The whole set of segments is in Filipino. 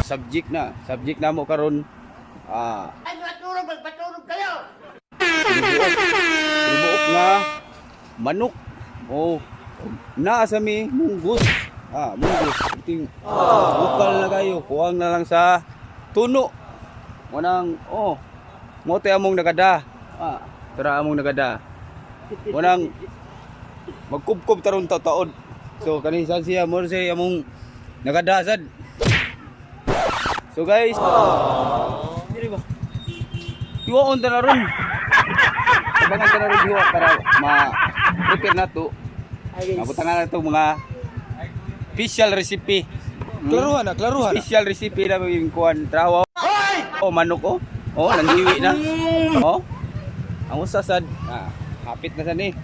subject na. Subject na mo karon. Ay, magpatulog kayo! Libuok nga manok. Oh, naa sa mi munggus. Munggus. Ting bukal na kayo. Kuwang na lang sa tuno. Munang mo te among nagada. Tara among nagada. Munang magkubkob taron taon. So kanisan siya mo say among nagada sad. So guys, dili ba? Iwaon ta na ron. Abangan ta na ron diwa para ma-prepare na to. Mabutan na ito mga special recipe. Klaruhan. Special recipe na yung kuhan. Trawa. Manok nangiwi na. Ang usasad. Hapit na sa ni.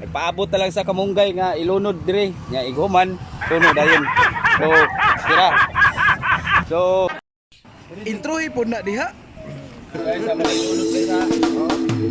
Nagpaabot na lang sa kamunggay nga ilunod dire. Nya iguman. Tuno dayon. So, tira. So, Intro ipon na diha. guys, sama na ilunod sa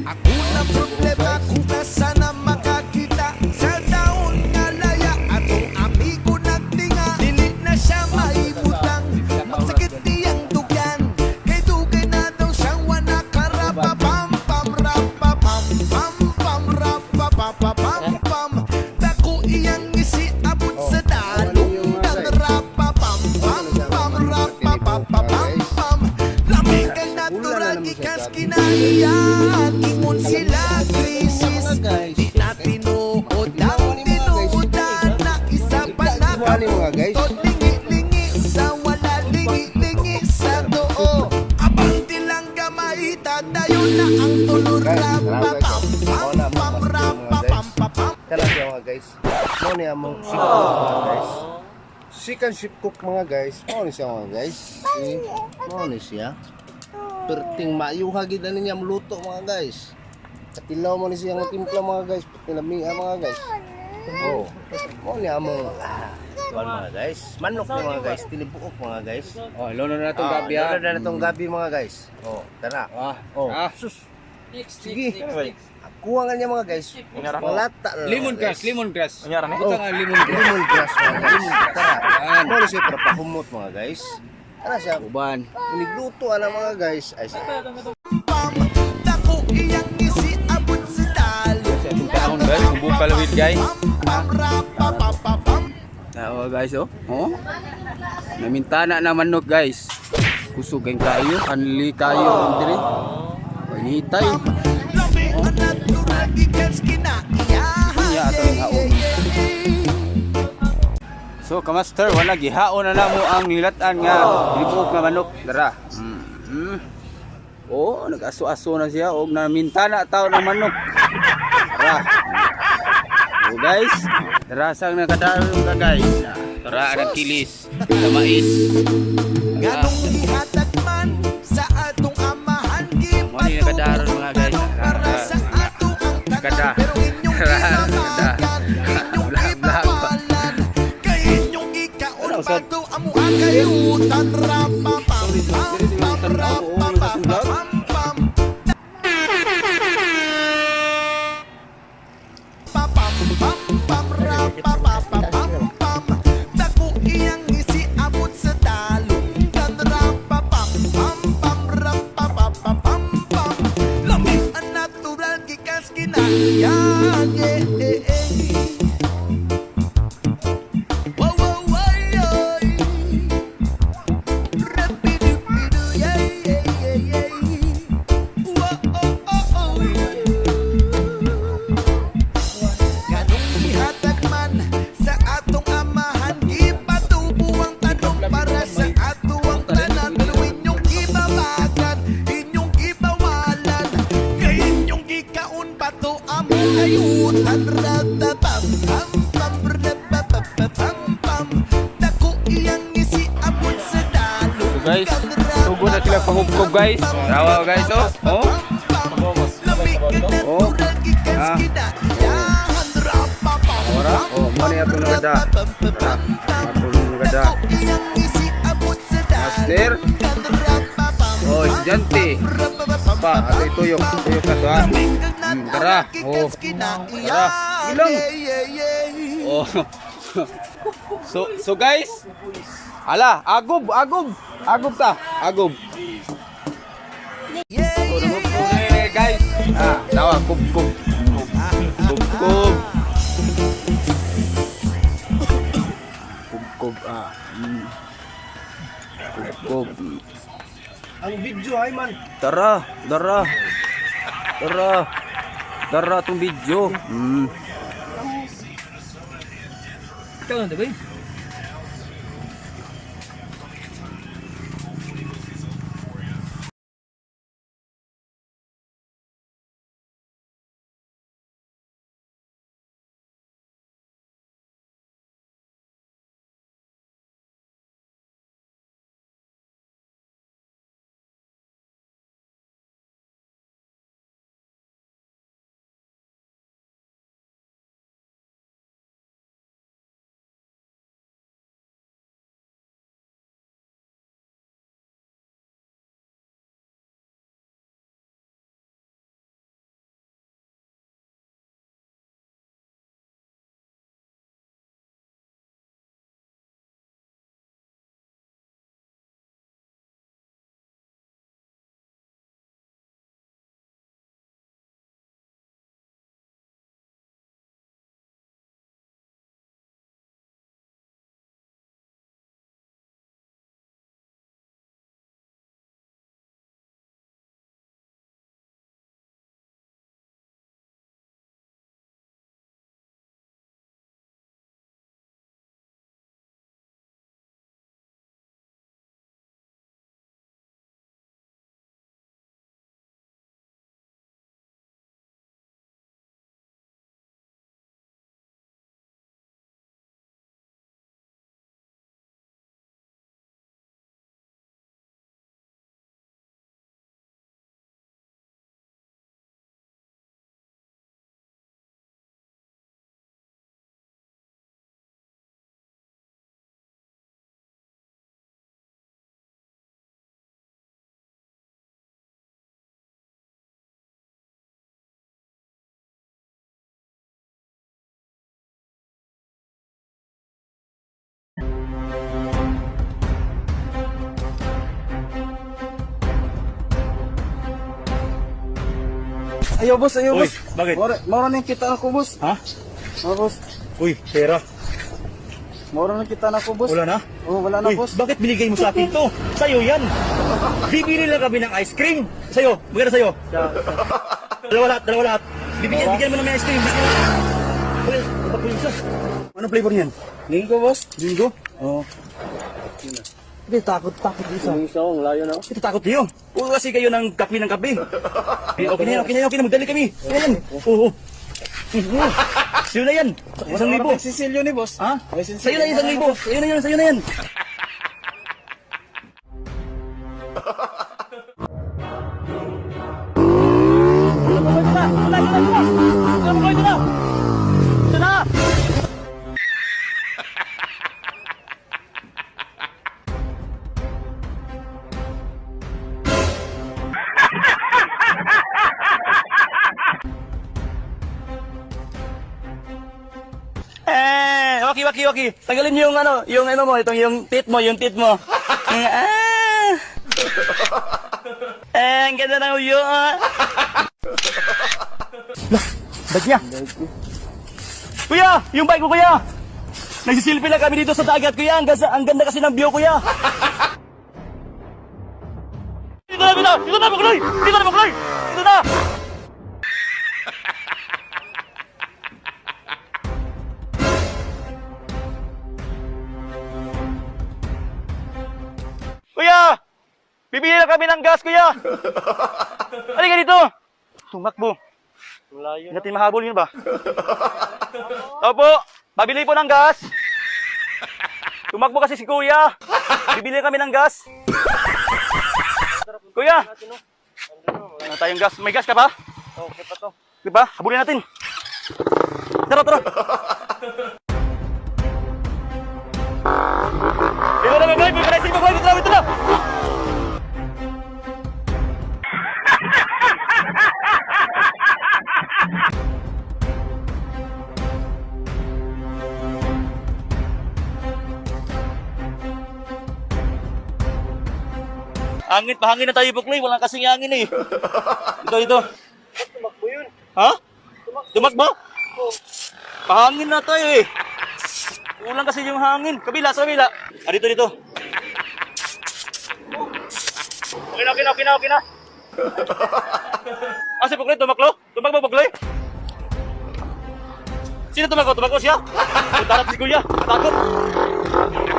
Ako na problema kung nasana makakita sa taon nga laya atong amigo nagtinga dili na siya maibutang magsakit niyang dugyan kay dugay na daw siyang wana karapa pam pam rapa pam pam pam rapa papa pam pam dako iyang isi abot sa dalong dan rapa pam pam pam rapa papa pam pam lamig kay natural gikas kinaiyan ingon sila krisis di na tinuod ang tinuodan na isa pa na katod lingi-lingi sa wala lingi-lingi sa doo abang tilang gamay tadayon na ang tulor rapa pam pam pam rapa pam pam pam. Tala siya mga guys. Mo ni among chicken cook mga guys. Chicken ship cook mga guys. Mo ni siya mga guys. Mo ni siya. Perting mayuha gid na niya luto mga guys. Katilaw mo ni siya nga timpla mga guys. Pinamiha mga guys. Mo ni among mga guys. Manok ni mga guys. Tilibuok mga guys. lono na itong gabi ha. Lono na itong gabi mga guys. Tara. Sus. Sige. Kuha nga niya mga guys. Malata. Lemongrass. Lemon Buta nga lemongrass. Lemongrass mga guys. Tara. Mo ni siya para pahumot mga guys. Tara siya. Uban. Nigluto ana mga guys. Ay siya. Pam dako iyang isi abot sa dalo Sa itong taon guys, bukal with guys. pam rapa papa pam. Guys namintana na manok guys. Kusog ang kayo, kanli kayo dire. Initay. Lamig na natural gikas kinaiyahan. Iya ato ng haon. So kamaster, wala gihaon na namo ang nilatan nga libuok nga manok. Dara. Nag-aso-aso na siya og namintana taw ng manok. Dara. Guys, dara sang nakadaron ka guys. Tara ang kilis sa mais. Ganong ihatag man sa atong amahan Mali nakadaron mga guys. para sa atong ang Kada. pero inyong kinamagan inyong ipawalan kay inyong ikaon bato amo ang kayutan rapa pam pam pam rapa pam pam pam pam pam pam rapa pam pam pam dako iyang isi abot sa dalo dan rapa pam pam pam rapa pam pam pam lamig ang natural gikas kinaiyan wow wow wow rapidu-pidu wow ganong ihatag man sa atong amahan ipatubo ang tanong para sa ato ang tanan pero inyong ibabagan inyong ibawalan kay inyong gikaon bato amo ayutan rata pam pam pam rata pam pam dako iyang isi abot sa dalo So guys, tugo na sila pangubkob guys. Rawa guys lamig ka natural gikas kinaiyahan rapa pam Ora, mali ato nagada. Ato nagada. Master. Estudyante. Pa, ato tuyok ka to ha. Tara. Tara. Ilang. So guys, Ala, agob, agob. Agob ta, agob. Guys. Ah, tawa, kub. Kub. Ah. Kub. Ang video ay man. Tara tong video. Ikaw na, diba? Ayo boss, ayo Uy, boss. bakit? Mora na kita na ko boss. Ha? Boss. Uy, pera. Mora na kita na ko boss. Wala na? Oh, wala na Uy, boss. bakit binigay mo sa akin to? Sa'yo yan. Bibili lang kami ng ice cream. Sa'yo, maganda sa'yo. Dalawa lahat. Bigyan mo namin ice cream. Uy, ito po yung isa. Anong flavor niyan? Linggo boss. Linggo? Oo. Hindi, takot isa. Isang layo na. Ito takot niyo. Oo, kasi kayo ng kape. Okay na yan. Magdali kami. Ayan. Oo. Sa'yo na yan. 1,000. Sisilyo ni boss. Ha? Ay, Sa'yo na yan, 1,000. Sa'yo na yan. Okay. Tagalin niyo yung ano mo, yung tit mo. Ang ganda ng uyo. Ba't niya? Kuya, yung bike ko kuya. Nagsisilpi lang kami dito sa dagat kuya. Ang ganda kasi ng view kuya. Dito na makulay. Dito na. Kuya! Bibili na kami ng gas, kuya! Halika dito! Tumakbo. Hindi natin mahabol yun ba? Opo, pabili po ng gas. Tumakbo kasi si kuya. Bibili kami ng gas. Kuya! Ano tayong gas? May gas ka pa? Okay pa to. Diba? Habulin natin. Tara! Ito na mga boy! Pipinasin mo boy! Ito na! Hangin, pahangin na tayo, Bukloy. Walang kasing hangin eh. Ito. Tumakbo yun. Ha? Tumakbo? Pahangin na tayo eh. Kulang kasi yung hangin. Kabila, sa kabila. Ah, dito. Okay na. Ah, si Bukloy, tumaklo? Tumakbo, Bukloy? Sino tumakbo? Tumakbo siya? Punta na si Kuya. Natakot.